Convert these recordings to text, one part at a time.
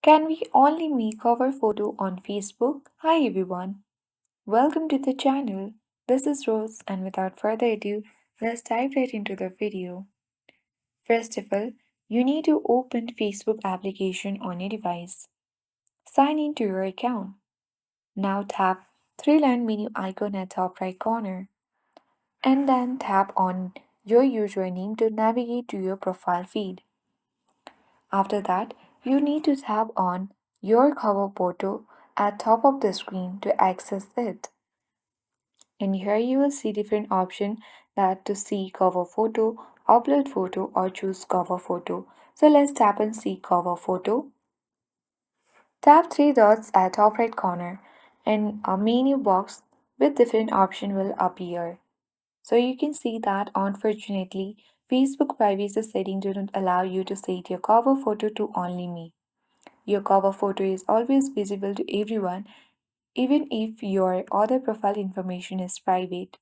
Can we only make our photo on Facebook? Hi everyone, welcome to the channel. This is Rose, and without further ado, let's dive right into the video. First of all, you need to open Facebook application on your device. Sign in to your account. Now tap three-line menu icon at top right corner and then tap on your username to navigate to your profile feed. After that, you need to tap on your cover photo at top of the screen to access it. And here you will see different options that to see cover photo, upload photo or choose cover photo. So let's tap on see cover photo. Tap three dots at top right corner and a menu box with different option will appear. So you can see that unfortunately, Facebook privacy setting do not allow you to set your cover photo to only me. Your cover photo is always visible to everyone, even if your other profile information is private.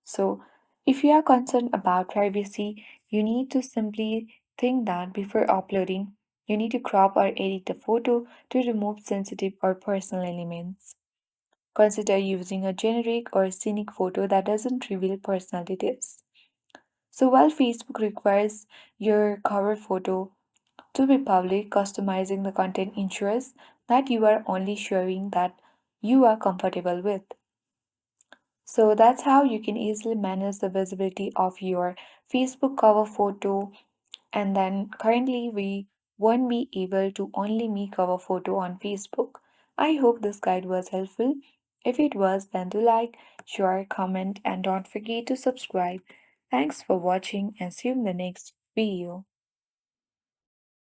So, if you are concerned about privacy, you need to simply think that before uploading, you need to crop or edit the photo to remove sensitive or personal elements. Consider using a generic or scenic photo that doesn't reveal personal details. So, while Facebook requires your cover photo to be public, customizing the content ensures that you are only showing that you are comfortable with. So that's how you can easily manage the visibility of your Facebook cover photo. And then currently we won't be able to only make cover photo on Facebook. I hope this guide was helpful. If it was, then do like, share, comment, and don't forget to subscribe. Thanks for watching and see you in the next video.